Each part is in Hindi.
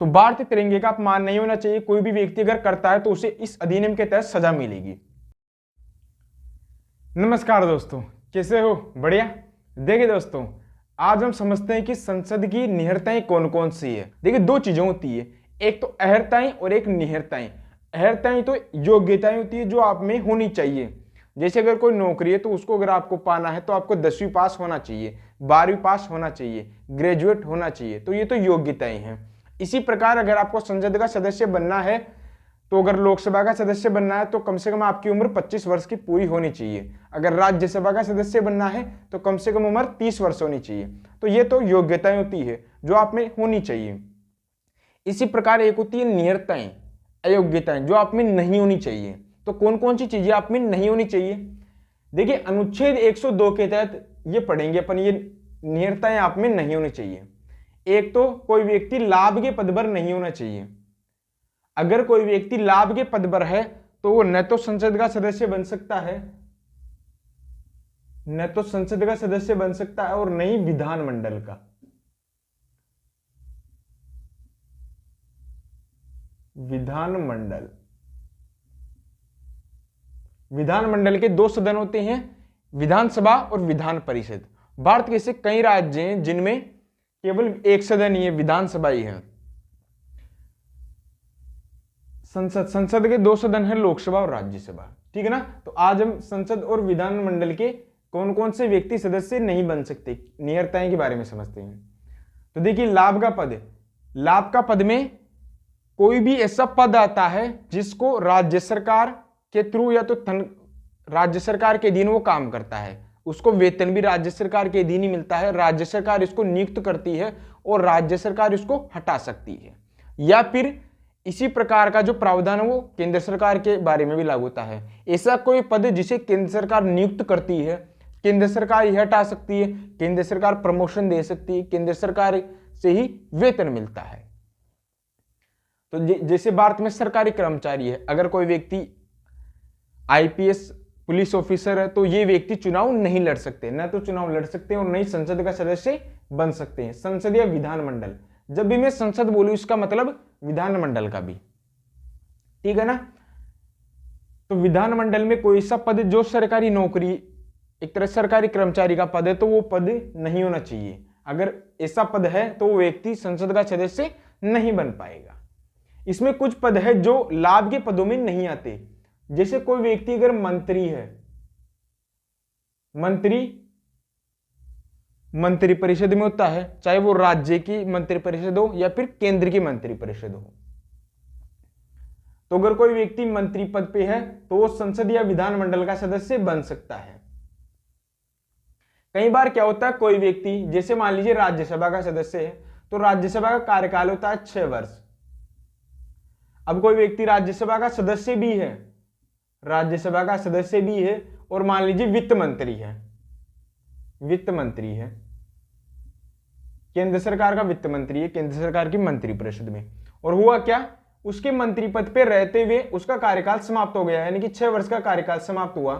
तो भारतीय तिरंगे का अपमान नहीं होना चाहिए। कोई भी व्यक्ति अगर करता है तो उसे इस अधिनियम के तहत सजा मिलेगी। नमस्कार दोस्तों, कैसे हो? बढ़िया। देखिए दोस्तों, आज हम समझते हैं कि संसद की निहरताएं कौन कौन सी है। देखिए, दो चीजें होती है, एक तो अहर्ताएं और एक निहरताएं। अहर्ताएं तो योग्यताएं होती है जो आप में होनी चाहिए। जैसे अगर कोई नौकरी है तो उसको अगर आपको पाना है तो आपको 10वीं पास होना चाहिए, 12वीं पास होना चाहिए, ग्रेजुएट होना चाहिए। तो ये तो योग्यताएं हैं। इसी प्रकार अगर आपको संसद का सदस्य बनना है, तो अगर लोकसभा का सदस्य बनना है तो कम से कम आपकी उम्र 25 वर्ष की पूरी होनी चाहिए। अगर राज्यसभा का सदस्य बनना है तो कम से कम उम्र 30 वर्ष होनी चाहिए। तो ये तो योग्यताएं होती है जो आप में होनी चाहिए। इसी प्रकार एक होती है नियरताएं, अयोग्यताएं जो आप में नहीं होनी चाहिए। तो कौन कौन सी चीजें आप में नहीं होनी चाहिए? देखिए, अनुच्छेद 102 के तहत ये पढ़ेंगे अपन, ये नियरताएं आप में नहीं होनी चाहिए। एक तो कोई व्यक्ति लाभ के पद पर नहीं होना चाहिए। अगर कोई व्यक्ति लाभ के पद पर है तो वो न तो संसद का सदस्य बन सकता है, न तो संसद का सदस्य बन सकता है और न ही विधानमंडल का। विधानमंडल के दो सदन होते हैं, विधानसभा और विधान परिषद। भारत के ऐसे कई राज्य हैं जिनमें केवल एक सदन ही है, विधानसभा ही है। संसद के दो सदन है, लोकसभा और राज्यसभा। ठीक है ना? तो आज हम संसद और विधानमंडल के कौन कौन से व्यक्ति सदस्य नहीं बन सकते, नियरताएं के बारे में समझते हैं। तो देखिए, लाभ का पद, लाभ का पद में कोई भी ऐसा पद आता है जिसको राज्य सरकार के थ्रू या तो राज्य सरकार के अधीन वो काम करता है, उसको वेतन भी राज्य सरकार के अधीन ही मिलता है। राज्य सरकार इसको नियुक्त करती है और राज्य सरकार इसको हटा सकती है, या फिर इसी प्रकार का जो प्रावधान है वो केंद्र सरकार के बारे में भी लागू होता है। ऐसा कोई पद जिसे केंद्र सरकार नियुक्त करती है, केंद्र सरकार ही हटा सकती है, केंद्र सरकार प्रमोशन दे सकती है, केंद्र सरकार से ही वेतन मिलता है। तो जैसे भारत में सरकारी कर्मचारी है, अगर कोई व्यक्ति आईपीएस पुलिस ऑफिसर है तो ये व्यक्ति चुनाव नहीं लड़ सकते, न तो चुनाव लड़ सकते और न ही संसद का सदस्य बन सकते हैं। संसद या विधानमंडल, जब भी मैं संसद बोलूं इसका मतलब विधानमंडल का भी। ठीक है ना? तो विधानमंडल में कोई सा पद जो सरकारी नौकरी, एक तरह सरकारी कर्मचारी का पद है, तो वो पद नहीं होना चाहिए। अगर ऐसा पद है तो वो व्यक्ति संसद का सदस्य नहीं बन पाएगा। इसमें कुछ पद है जो लाभ के पदों में नहीं आते। जैसे कोई व्यक्ति अगर मंत्री है, मंत्री परिषद में होता है, चाहे वो राज्य की मंत्री परिषद हो या फिर केंद्र की मंत्री परिषद हो। तो अगर कोई व्यक्ति मंत्री पद पे है तो वो संसद या विधानमंडल का सदस्य बन सकता है। कई बार क्या होता है, कोई व्यक्ति जैसे मान लीजिए राज्यसभा का सदस्य है तो राज्यसभा का कार्यकाल होता है 6 वर्ष। अब कोई व्यक्ति राज्यसभा का सदस्य भी है, राज्यसभा का सदस्य भी है और मान लीजिए वित्त मंत्री है, केंद्र सरकार का वित्त मंत्री है, केंद्र सरकार की मंत्री परिषद में। और हुआ क्या, उसके मंत्री पद पे रहते हुए उसका कार्यकाल समाप्त हो गया, यानी कि 6 वर्ष का कार्यकाल समाप्त हुआ।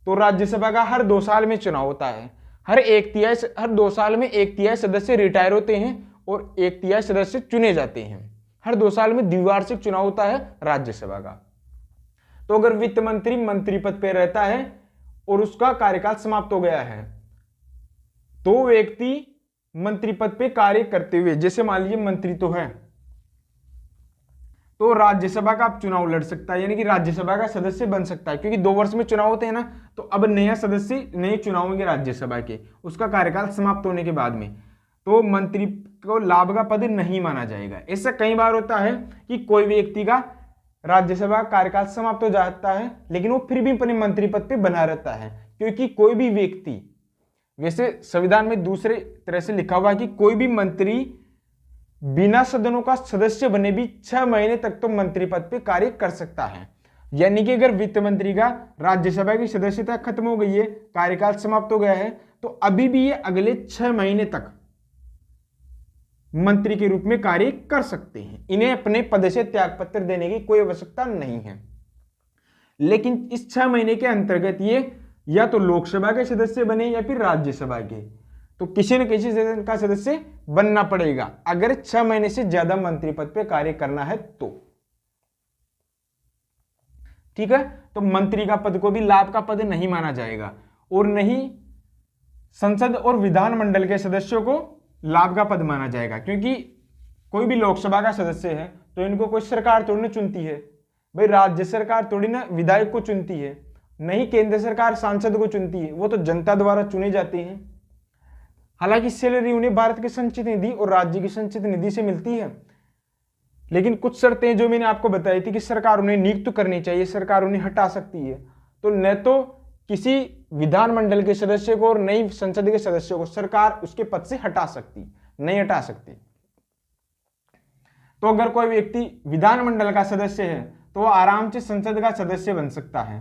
तो राज्यसभा का हर 2 साल में चुनाव होता है। हर 2 साल में 1/3 सदस्य रिटायर होते हैं और 1/3 सदस्य चुने जाते हैं। हर 2 साल में द्विवार्षिक चुनाव होता है राज्यसभा का। तो अगर वित्त मंत्री मंत्री पद पे रहता है और उसका कार्यकाल समाप्त हो गया है तो व्यक्ति मंत्री पद पे कार्य करते हुए, जैसे मान लीजिए मंत्री तो है, तो राज्यसभा का चुनाव लड़ सकता है, यानी कि राज्यसभा का सदस्य बन सकता है। क्योंकि 2 वर्ष में चुनाव होते हैं ना, तो अब नया सदस्य, नए चुनाव होंगे राज्यसभा के, उसका कार्यकाल समाप्त होने के बाद में, तो मंत्री को लाभ का पद नहीं माना जाएगा। ऐसा कई बार होता है कि कोई व्यक्ति का राज्यसभा कार्यकाल समाप्त हो जाता है लेकिन वो फिर भी अपने मंत्री पद पे बना रहता है। क्योंकि कोई भी व्यक्ति, वैसे संविधान में दूसरे तरह से लिखा हुआ है कि कोई भी मंत्री बिना सदनों का सदस्य बने भी 6 महीने तक तो मंत्री पद पे कार्य कर सकता है। यानी कि अगर वित्त मंत्री का राज्यसभा की सदस्यता खत्म हो गई है, कार्यकाल समाप्त हो गया है, तो अभी भी ये अगले 6 महीने तक मंत्री के रूप में कार्य कर सकते हैं। इन्हें अपने पद से त्यागपत्र देने की कोई आवश्यकता नहीं है। लेकिन इस 6 महीने के अंतर्गत ये या तो लोकसभा के सदस्य बने या फिर राज्यसभा के। तो किसी न किसी सदन का सदस्य बनना पड़ेगा अगर 6 महीने से ज्यादा मंत्री पद पे कार्य करना है तो। ठीक है, तो मंत्री का पद को भी लाभ का पद नहीं माना जाएगा और नहीं संसद और विधानमंडल के सदस्यों को लाभ का पद माना जाएगा, क्योंकि कोई भी लोकसभा का सदस्य है तो इनको कोई सरकार थोड़ी ना चुनती है भाई, राज्य सरकार थोड़ी ना विधायक को चुनती है, नहीं केंद्र सरकार सांसद को चुनती है, वो तो जनता द्वारा चुने जाते हैं। हालांकि सैलरी उन्हें भारत की संचित निधि और राज्य की संचित निधि से मिलती है, लेकिन कुछ शर्तें जो मैंने आपको बताई थी कि सरकार उन्हें नियुक्त करनी चाहिए, सरकार उन्हें हटा सकती है, तो न तो किसी विधानमंडल के सदस्य को और नई संसद के सदस्य को सरकार उसके पद से हटा सकती, नहीं हटा सकती। तो अगर कोई व्यक्ति विधानमंडल का सदस्य है तो वो आराम से संसद का सदस्य बन सकता है,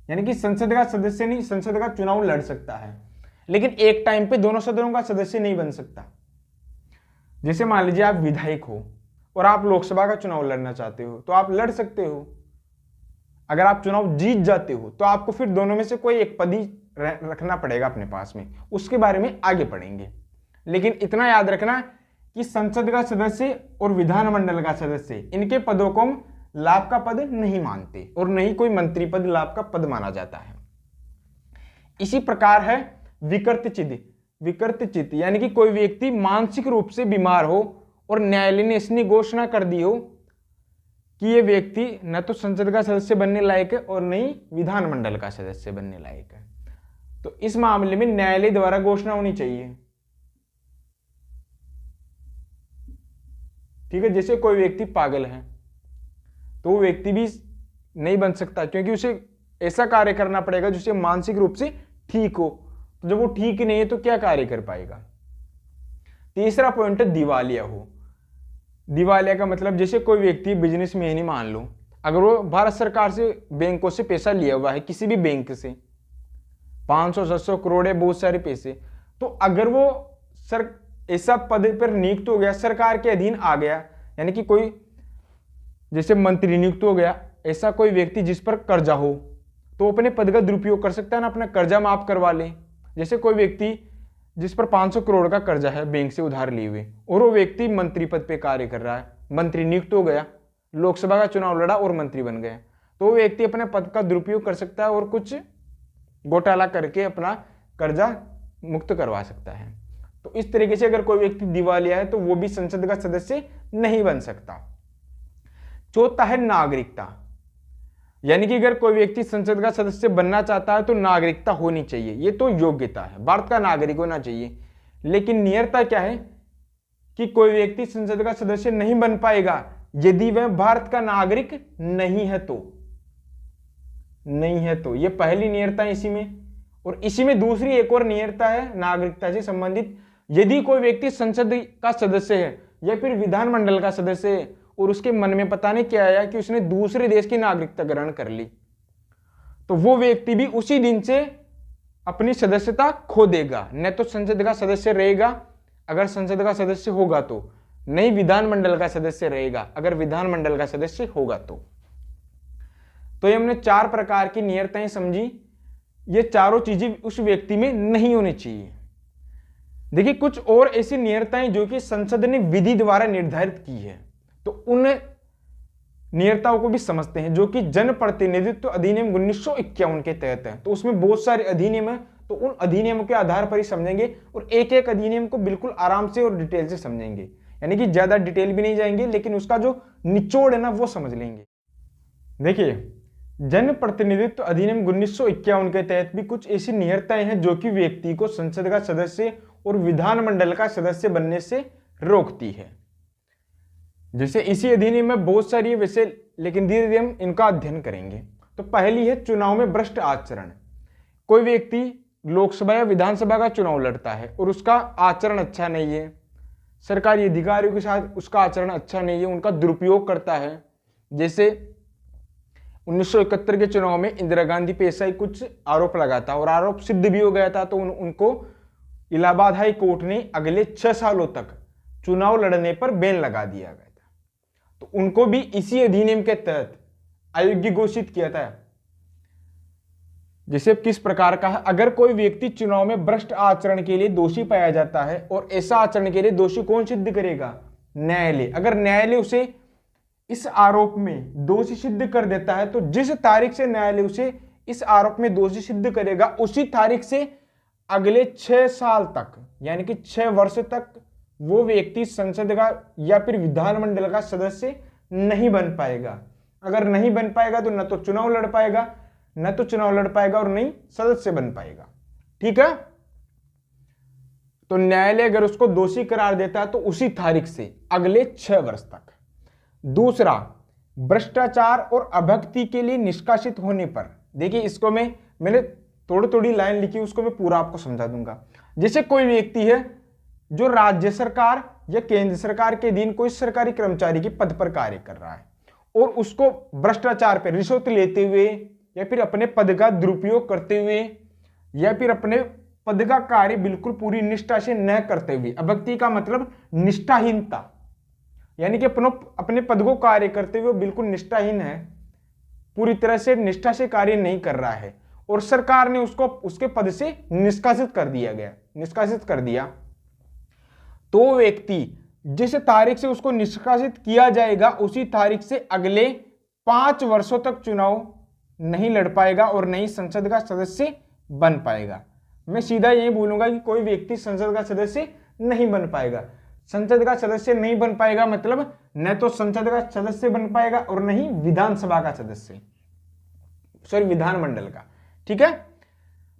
यानी कि संसद का सदस्य नहीं, संसद का चुनाव लड़ सकता है, लेकिन एक टाइम पे दोनों सदनों का सदस्य नहीं बन सकता। जैसे मान लीजिए आप विधायक हो और आप लोकसभा का चुनाव लड़ना चाहते हो तो आप लड़ सकते हो, अगर आप चुनाव जीत जाते हो तो आपको फिर दोनों में से कोई एक पद ही रखना पड़ेगा अपने पास में, उसके बारे में आगे पढ़ेंगे। लेकिन इतना याद रखना कि संसद का सदस्य और विधानमंडल का सदस्य इनके पदों को लाभ का पद नहीं मानते और नहीं कोई मंत्री पद लाभ का पद माना जाता है। इसी प्रकार है विकृत चित्त। विकृत चित्त यानी कि कोई व्यक्ति मानसिक रूप से बीमार हो और न्यायालय ने इसने घोषणा कर दी हो कि ये व्यक्ति न तो संसद का सदस्य बनने लायक है और न ही विधानमंडल का सदस्य बनने लायक है, तो इस मामले में न्यायालय द्वारा घोषणा होनी चाहिए। ठीक है, जैसे कोई व्यक्ति पागल है तो वो व्यक्ति भी नहीं बन सकता, क्योंकि उसे ऐसा कार्य करना पड़ेगा जिससे मानसिक रूप से ठीक हो, तो जब वो ठीक नहीं है तो क्या कार्य कर पाएगा। तीसरा पॉइंट है दिवालिया हो। दिवालिया का मतलब जैसे कोई व्यक्ति बिजनेस में ही नहीं, मान लो अगर वो भारत सरकार से बैंकों से पैसा लिया हुआ है, किसी भी बैंक से 500-700 करोड़ है, बहुत सारे पैसे, तो अगर वो सर ऐसा पद पर नियुक्त हो गया, सरकार के अधीन आ गया, यानी कि कोई जैसे मंत्री नियुक्त हो गया, ऐसा कोई व्यक्ति जिस पर कर्जा हो तो अपने पद का दुरुपयोग कर सकता है ना, अपना कर्जा माफ करवा ले। जैसे कोई व्यक्ति जिस पर 500 करोड़ का कर्जा है बैंक से उधार लिए हुए और वो व्यक्ति मंत्री पद पे कार्य कर रहा है, मंत्री नियुक्त हो गया, लोकसभा का चुनाव लड़ा और मंत्री बन गया, तो वो व्यक्ति अपने पद का दुरुपयोग कर सकता है और कुछ घोटाला करके अपना कर्जा मुक्त करवा सकता है। तो इस तरीके से अगर कोई व्यक्ति दिवालिया है तो वो भी संसद का सदस्य नहीं बन सकता। चौथा है नागरिकता, यानी कि अगर कोई व्यक्ति संसद का सदस्य बनना चाहता है तो नागरिकता होनी चाहिए, ये तो योग्यता है, भारत का नागरिक होना चाहिए। लेकिन नियरता क्या है कि कोई व्यक्ति संसद का सदस्य नहीं बन पाएगा यदि वह भारत का नागरिक नहीं है तो। नहीं है तो ये पहली नियरता है इसी में। और इसी में दूसरी एक और नियरता है नागरिकता से संबंधित, यदि कोई व्यक्ति संसद का सदस्य है या फिर विधानमंडल का सदस्य है और उसके मन में पता नहीं क्या आया कि उसने दूसरे देश की नागरिकता ग्रहण कर ली, तो वो व्यक्ति भी उसी दिन से अपनी सदस्यता खो देगा, न तो संसद का सदस्य रहेगा अगर संसद का सदस्य होगा तो, नहीं विधानमंडल का सदस्य रहेगा अगर विधानमंडल का सदस्य होगा तो ये हमने 4 प्रकार की नियरताएं समझी। ये चारों चीजें उस व्यक्ति में नहीं होनी चाहिए। देखिए कुछ और ऐसी नियरताएं जो कि संसद ने विधि द्वारा निर्धारित की है, तो उन नियरताओं को भी समझते हैं, जो कि जन प्रतिनिधित्व अधिनियम 1951 के तहत है। तो उसमें बहुत सारे अधिनियम है, तो उन अधिनियमों के आधार पर ही समझेंगे और एक एक अधिनियम को बिल्कुल आराम से और डिटेल से समझेंगे, यानी कि ज्यादा डिटेल भी नहीं जाएंगे, लेकिन उसका जो निचोड़ है ना वो समझ लेंगे। देखिए जन प्रतिनिधित्व अधिनियम 1951 के तहत भी कुछ ऐसी नियरताएं हैं जो कि व्यक्ति को संसद का सदस्य और विधानमंडल का सदस्य बनने से रोकती है। जैसे इसी अधिनियम में बहुत सारी है वैसे, लेकिन धीरे धीरे हम इनका अध्ययन करेंगे। तो पहली है चुनाव में भ्रष्ट आचरण। कोई व्यक्ति लोकसभा या विधानसभा का चुनाव लड़ता है और उसका आचरण अच्छा नहीं है, सरकारी अधिकारियों के साथ उसका आचरण अच्छा नहीं है, उनका दुरुपयोग करता है। जैसे 1971 के चुनाव में इंदिरा गांधी पे ऐसा ही कुछ आरोप लगा था और आरोप सिद्ध भी हो गया था, तो उनको इलाहाबाद हाई कोर्ट ने अगले 6 सालों तक चुनाव लड़ने पर बैन लगा दिया गया था। तो उनको भी इसी अधिनियम के तहत अयोग्य घोषित किया था। जैसे किस प्रकार का है, अगर कोई व्यक्ति चुनाव में भ्रष्ट आचरण के लिए दोषी पाया जाता है और ऐसा आचरण के लिए दोषी कौन सिद्ध करेगा? न्यायालय। अगर न्यायालय उसे इस आरोप में दोषी सिद्ध कर देता है तो जिस तारीख से न्यायालय उसे इस आरोप में दोषी सिद्ध करेगा उसी तारीख से अगले 6 साल तक यानी कि 6 वर्ष तक वो व्यक्ति संसद का या फिर विधानमंडल का सदस्य नहीं बन पाएगा। अगर नहीं बन पाएगा तो न तो चुनाव लड़ पाएगा और नहीं सदस्य बन पाएगा। ठीक है, तो न्यायालय अगर उसको दोषी करार देता है तो उसी तारीख से अगले 6 वर्ष तक। दूसरा, भ्रष्टाचार और अभक्ति के लिए निष्कासित होने पर, देखिए इसको मैंने थोड़ी लाइन लिखी, उसको मैं पूरा आपको समझा दूंगा। जैसे कोई व्यक्ति है जो राज्य सरकार या केंद्र सरकार के अधीन कोई सरकारी कर्मचारी के पद पर कार्य कर रहा है और उसको भ्रष्टाचार पर रिश्वत लेते हुए या फिर अपने पद का दुरुपयोग करते हुए या फिर अपने पद का कार्य बिल्कुल पूरी निष्ठा से न करते हुए, अभक्ति का मतलब निष्ठाहीनता, यानी कि अपने पद को कार्य करते हुए बिल्कुल निष्ठाहीन है, पूरी तरह से निष्ठा से कार्य नहीं कर रहा है और सरकार ने उसको उसके पद से निष्कासित कर दिया, तो व्यक्ति जिस तारीख से उसको निष्कासित किया जाएगा उसी तारीख से अगले 5 वर्षों तक चुनाव नहीं लड़ पाएगा और नहीं संसद का सदस्य बन पाएगा। मैं सीधा यही बोलूंगा कि कोई व्यक्ति संसद का सदस्य नहीं बन पाएगा। संसद का सदस्य नहीं बन पाएगा मतलब न तो संसद का सदस्य बन पाएगा और नहीं विधानसभा का सदस्य, सॉरी विधानमंडल का। ठीक है,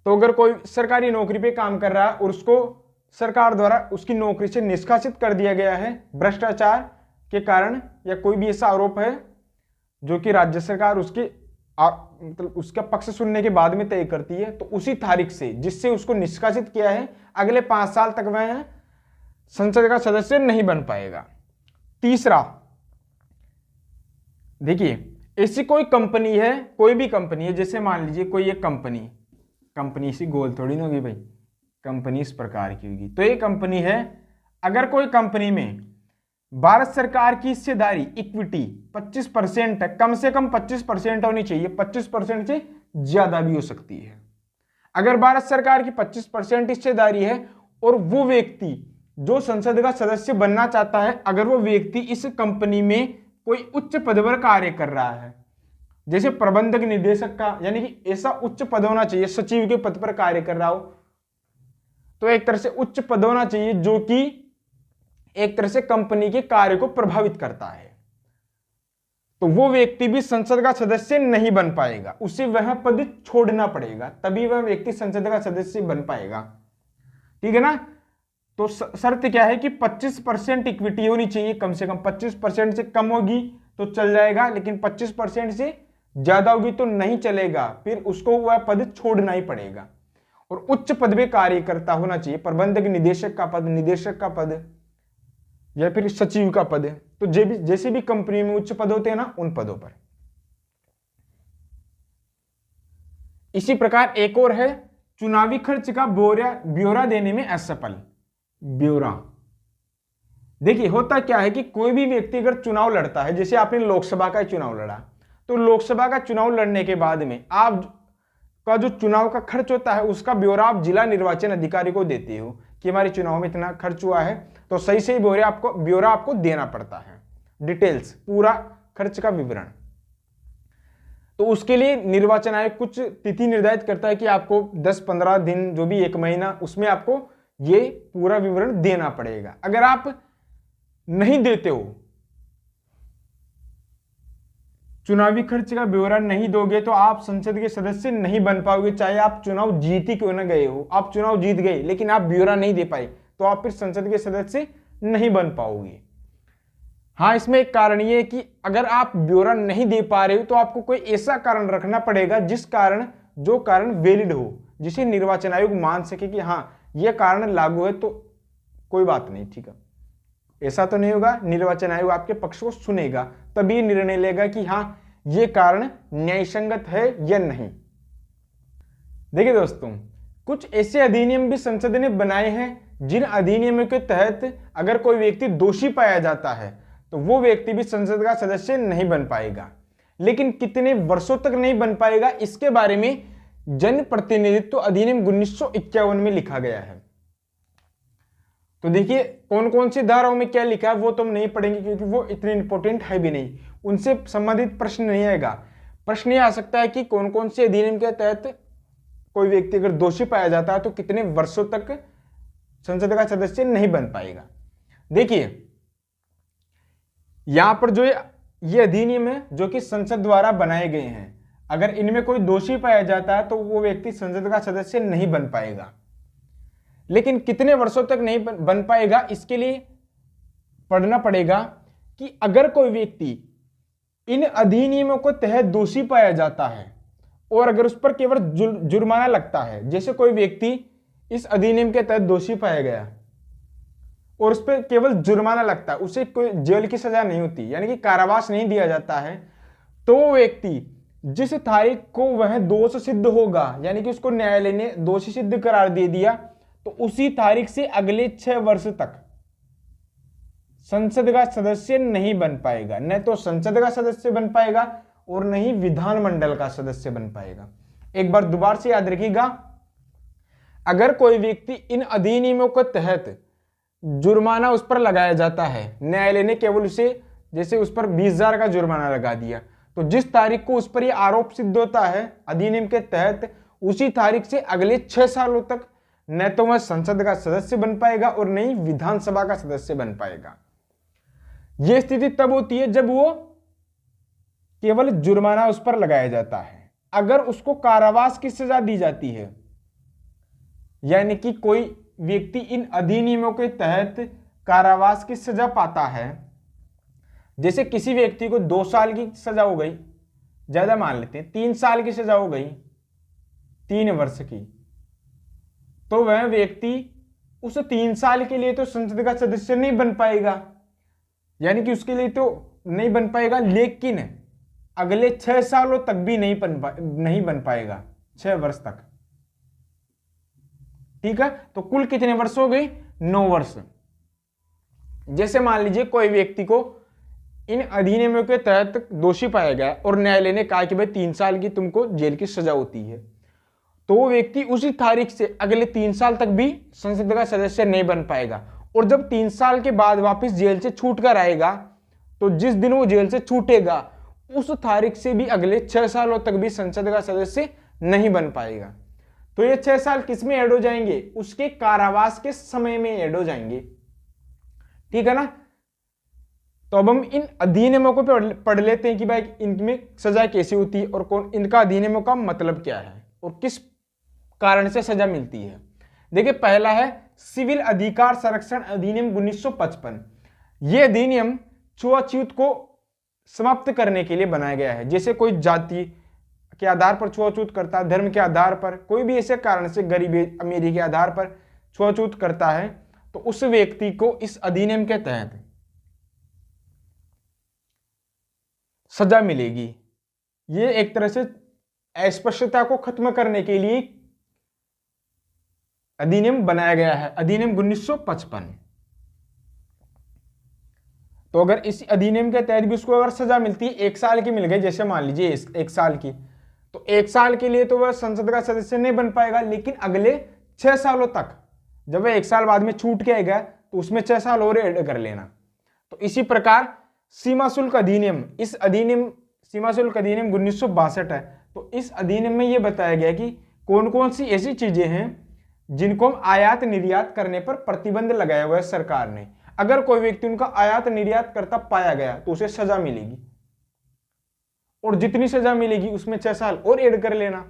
तो अगर कोई सरकारी नौकरी पे काम कर रहा है और उसको सरकार द्वारा उसकी नौकरी से निष्कासित कर दिया गया है भ्रष्टाचार के कारण, या कोई भी ऐसा आरोप है जो कि राज्य सरकार मतलब उसका पक्ष सुनने के बाद में तय करती है, तो उसी तारीख से जिससे उसको निष्कासित किया है अगले 5 साल तक वह संसद का सदस्य नहीं बन पाएगा। तीसरा, देखिए ऐसी कोई कंपनी है, कोई भी कंपनी है, जैसे मान लीजिए कोई एक कंपनी सी गोल थोड़ी ना होगी भाई, कंपनी इस प्रकार की होगी। तो ये कंपनी है, अगर कोई कंपनी में भारत सरकार की हिस्सेदारी इक्विटी 25% है, कम से कम 25% होनी चाहिए, 25% से ज्यादा भी हो सकती है। अगर भारत सरकार की 25% हिस्सेदारी है और वो व्यक्ति जो संसद का सदस्य बनना चाहता है, अगर वो व्यक्ति इस कंपनी में कोई उच्च पद पर कार्य कर रहा है, जैसे प्रबंधक निदेशक का, यानी कि ऐसा उच्च पद होना चाहिए, सचिव के पद पर कार्य कर रहा हो, तो एक तरह से उच्च पद होना चाहिए जो कि एक तरह से कंपनी के कार्य को प्रभावित करता है, तो वो व्यक्ति भी संसद का सदस्य नहीं बन पाएगा, उसे वह पद छोड़ना पड़ेगा, तभी वह व्यक्ति संसद का सदस्य बन पाएगा। ठीक है ना, तो शर्त क्या है कि 25% इक्विटी होनी चाहिए, कम से कम 25% से कम होगी तो चल जाएगा, लेकिन 25% से ज्यादा होगी तो नहीं चलेगा, फिर उसको वह पद छोड़ना ही पड़ेगा। और उच्च पद पे कार्यकर्ता होना चाहिए, प्रबंधक निदेशक का पद, निदेशक का पद या फिर सचिव का पद, तो जैसे भी कंपनी में उच्च पद होते हैं ना, उन पदों पर। इसी प्रकार एक और है, चुनावी खर्च का ब्यौरा देने में असफल। ब्यौरा, देखिए होता क्या है कि कोई भी व्यक्ति अगर चुनाव लड़ता है, जैसे आपने लोकसभा का चुनाव लड़ा, तो लोकसभा का चुनाव लड़ने के बाद में आप का जो चुनाव का खर्च होता है उसका ब्यौरा आप जिला निर्वाचन अधिकारी को देते हो कि हमारे चुनाव में इतना खर्च हुआ है, तो सही सही ब्यौरा आपको देना पड़ता है, डिटेल्स, पूरा खर्च का विवरण। तो उसके लिए निर्वाचन आयोग कुछ तिथि निर्धारित करता है कि आपको 10-15 दिन, जो भी 1 महीना, उसमें आपको ये पूरा विवरण देना पड़ेगा। अगर आप नहीं देते हो, चुनावी खर्च का ब्यौरा नहीं दोगे, तो आप संसद के सदस्य नहीं बन पाओगे, चाहे आप चुनाव जीत ही क्यों न गए हो। आप चुनाव जीत गए लेकिन आप ब्यौरा नहीं दे पाए, तो आप फिर संसद के सदस्य नहीं बन पाओगे। हाँ, इसमें एक कारण ये है कि अगर आप ब्यौरा नहीं दे पा रहे हो तो आपको कोई ऐसा कारण रखना पड़ेगा जो कारण वैलिड हो, जिसे निर्वाचन आयोग मान सके कि हाँ यह कारण लागू है, तो कोई बात नहीं, ठीक है। ऐसा तो नहीं होगा, निर्वाचन आयोग आपके पक्ष को सुनेगा, तभी निर्णय लेगा कि हाँ ये कारण न्यायसंगत है या नहीं। देखिए दोस्तों, कुछ ऐसे अधिनियम भी संसद ने बनाए हैं जिन अधिनियमों के तहत अगर कोई व्यक्ति दोषी पाया जाता है तो वो व्यक्ति भी संसद का सदस्य नहीं बन पाएगा। लेकिन कितने वर्षों तक नहीं बन पाएगा, इसके बारे में जन प्रतिनिधित्व अधिनियम 1951 में लिखा गया है। तो देखिए कौन कौन सी धाराओं में क्या लिखा है वो तो हम नहीं पढ़ेंगे क्योंकि वो इतने इंपॉर्टेंट है भी नहीं, उनसे संबंधित प्रश्न नहीं आएगा। प्रश्न ये आ सकता है कि कौन कौन से अधिनियम के तहत कोई व्यक्ति अगर दोषी पाया जाता है तो कितने वर्षों तक संसद का सदस्य नहीं बन पाएगा। देखिए यहां पर जो ये अधिनियम है जो कि संसद द्वारा बनाए गए हैं, अगर इनमें कोई दोषी पाया जाता है तो वो व्यक्ति संसद का सदस्य नहीं बन पाएगा। लेकिन कितने वर्षों तक नहीं बन पाएगा, इसके लिए पढ़ना पड़ेगा कि अगर कोई व्यक्ति इन अधिनियमों को तहत दोषी पाया जाता है और अगर उस पर केवल जुर्माना लगता है, जैसे कोई व्यक्ति इस अधिनियम के तहत दोषी पाया गया और उस पर केवल जुर्माना लगता है, उसे कोई जेल की सजा नहीं होती, यानी कि कारावास नहीं दिया जाता है, तो वो व्यक्ति जिस तारीख को वह दोष सिद्ध होगा, यानी कि उसको न्यायालय ने दोषी सिद्ध करार दे दिया, तो उसी तारीख से अगले 6 वर्ष तक संसद का सदस्य नहीं बन पाएगा। न तो संसद का सदस्य बन पाएगा और न ही विधानमंडल का सदस्य बन पाएगा। एक बार दोबारा से याद रखिएगा, अगर कोई व्यक्ति इन अधिनियमों के तहत जुर्माना उस पर लगाया जाता है, न्यायालय ने केवल उसे जैसे उस पर 20,000 का जुर्माना लगा दिया, तो जिस तारीख को उस पर यह आरोप सिद्ध होता है अधिनियम के तहत, उसी तारीख से अगले 6 सालों तक न तो वह संसद का सदस्य बन पाएगा और न ही विधानसभा का सदस्य बन पाएगा। यह स्थिति तब होती है जब वो केवल जुर्माना उस पर लगाया जाता है। अगर उसको कारावास की सजा दी जाती है, यानी कि कोई व्यक्ति इन अधिनियमों के तहत कारावास की सजा पाता है, जैसे किसी व्यक्ति को 2 साल की सजा हो गई, ज्यादा मान लेते हैं 3 साल की सजा हो गई, 3 वर्ष की, तो वह व्यक्ति उस 3 साल के लिए तो संसद का सदस्य नहीं बन पाएगा, यानी कि उसके लिए तो नहीं बन पाएगा, लेकिन अगले 6 सालों तक भी नहीं बन पाएगा, 6 वर्ष तक। ठीक है, तो कुल कितने वर्ष हो गए? 9 वर्ष। जैसे मान लीजिए कोई व्यक्ति को इन अधिनियमों के तहत दोषी पाया गया और न्यायालय ने कहा कि भाई 3 साल की तुमको जेल की सजा होती है, तो वो व्यक्ति उसी तारीख से अगले 3 साल तक भी संसद का सदस्य नहीं बन पाएगा। और जब 3 साल के बाद वापस जेल से छूट कर आएगा, तो जिस दिन वो जेल से छूटेगा उस तारीख से भी अगले 6 सालों तक भी संसद का सदस्य नहीं बन पाएगा। तो ये 6 साल किस में ऐड हो जाएंगे? उसके कारावास के समय में ऐड हो जाएंगे। ठीक है ना। तो अब हम इन अधिनियमों को पढ़ लेते हैं कि भाई इनमें सजा कैसी होती है और कौन इनका अधिनियमों का मतलब क्या है और किस कारण से सजा मिलती है। देखिए पहला है सिविल अधिकार संरक्षण अधिनियम 1955। यह अधिनियम छुआछूत को समाप्त करने के लिए बनाया गया है। जैसे कोई जाति के आधार पर छुआछूत करता है, धर्म के आधार पर, कोई भी ऐसे कारण से गरीबी अमीरी के आधार पर छुआछूत करता है, तो उस व्यक्ति को इस अधिनियम के तहत सजा मिलेगी। ये एक तरह से अस्पृश्यता को खत्म करने के लिए अधिनियम बनाया गया है, अधिनियम 1955। तो अगर इस अधिनियम के तहत भी उसको अगर सजा मिलती है, 1 साल की मिल गई, जैसे मान लीजिए 1 साल की, तो 1 साल के लिए तो वह संसद का सदस्य नहीं बन पाएगा, लेकिन अगले 6 सालों तक, जब वह 1 साल बाद में छूट के आएगा तो उसमें 6 साल और ऐड कर लेना। तो इसी प्रकार सीमा शुल्क अधिनियम, इस अधिनियम सीमा शुल्क अधिनियम 1962 है। तो इस अधिनियम में यह बताया गया कि कौन कौन सी ऐसी चीजें हैं जिनको हम आयात निर्यात करने पर प्रतिबंध लगाया हुआ है सरकार ने। अगर कोई व्यक्ति उनका आयात निर्यात करता पाया गया तो उसे सजा मिलेगी, और जितनी सजा मिलेगी उसमें 6 साल और ऐड कर लेना।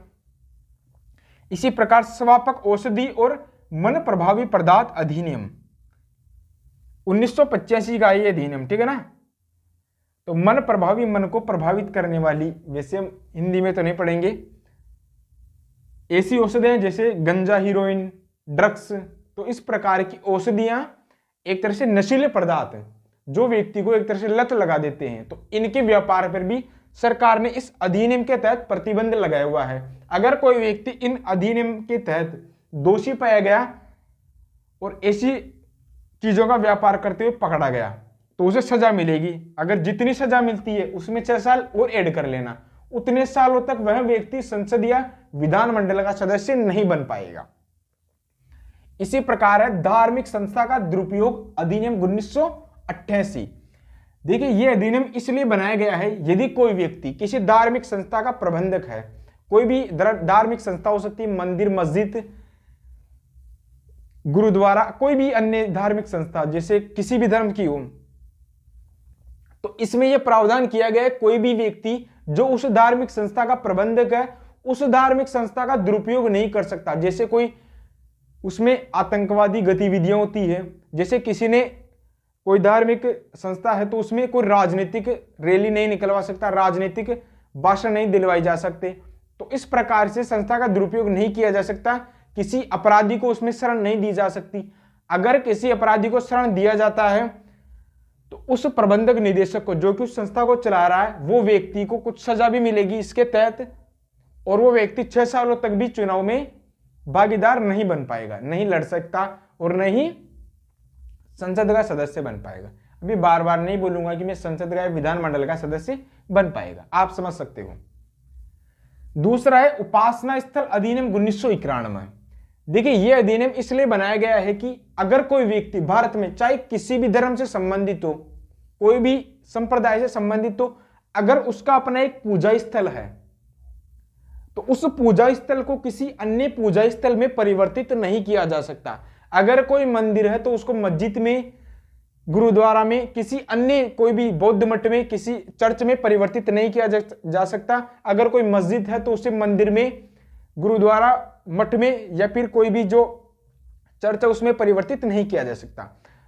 इसी प्रकार स्वापक औषधि और मन प्रभावी पदार्थ अधिनियम 1985 का ये अधिनियम, ठीक है ना। तो मन प्रभावी, मन को प्रभावित करने वाली, वैसे हम हिंदी में तो नहीं पढ़ेंगे, ऐसी औषधियां जैसे गंजा, हीरोइन, ड्रग्स, तो इस प्रकार की औषधियां एक तरह से नशीले पदार्थ जो व्यक्ति को एक तरह से लत लगा देते हैं, तो इनके व्यापार पर भी सरकार ने इस अधिनियम के तहत प्रतिबंध लगाया हुआ है। अगर कोई व्यक्ति इन अधिनियम के तहत दोषी पाया गया और ऐसी चीजों का व्यापार करते हुए पकड़ा गया तो उसे सजा मिलेगी। अगर जितनी सजा मिलती है उसमें 6 साल और ऐड कर लेना, उतने सालों तक वह व्यक्ति संसद या विधानमंडल का सदस्य नहीं बन पाएगा। इसी प्रकार है धार्मिक संस्था का दुरुपयोग अधिनियम 1988। देखिए ये अधिनियम इसलिए बनाया गया है, यदि कोई व्यक्ति किसी धार्मिक संस्था का प्रबंधक है, कोई भी धार्मिक संस्था हो सकती है, मंदिर, मस्जिद, गुरुद्वारा, कोई भी अन्य धार्मिक संस्था जैसे किसी भी धर्म की हो, तो इसमें यह प्रावधान किया गया है कोई भी व्यक्ति जो उस धार्मिक संस्था का प्रबंधक है उस धार्मिक संस्था का दुरुपयोग नहीं कर सकता। जैसे कोई उसमें आतंकवादी गतिविधियां होती है, जैसे किसी ने कोई धार्मिक संस्था है तो उसमें कोई राजनीतिक रैली नहीं निकलवा सकता, राजनीतिक भाषण नहीं दिलवाई जा सकते, तो इस प्रकार से संस्था का दुरुपयोग नहीं किया जा सकता। किसी अपराधी को उसमें शरण नहीं दी जा सकती। अगर किसी अपराधी को शरण दिया जाता है तो उस प्रबंधक निदेशक को, जो कि उस संस्था को चला रहा है, वो व्यक्ति को कुछ सजा भी मिलेगी इसके तहत, और वो व्यक्ति 6 सालों तक भी चुनाव में भागीदार नहीं बन पाएगा, नहीं लड़ सकता और नहीं संसद का सदस्य बन पाएगा। अभी बार बार नहीं बोलूंगा कि मैं संसद का विधानमंडल का सदस्य बन पाएगा, आप समझ सकते हो। दूसरा है उपासना स्थल अधिनियम 1991। देखिए यह अधिनियम इसलिए बनाया गया है कि अगर कोई व्यक्ति भारत में चाहे किसी भी धर्म से संबंधित हो, कोई भी संप्रदाय से संबंधित हो, अगर उसका अपना एक पूजा स्थल है तो उस पूजा स्थल को किसी अन्य पूजा स्थल में परिवर्तित नहीं किया जा सकता। अगर कोई मंदिर है तो उसको मस्जिद में, गुरुद्वारा में, किसी अन्य कोई भी बौद्ध मठ में, किसी चर्च में परिवर्तित नहीं किया जा सकता। अगर कोई मस्जिद है तो उसे मंदिर में, गुरुद्वारा, मठ में या फिर कोई भी जो चर्च है उसमें परिवर्तित नहीं किया जा सकता।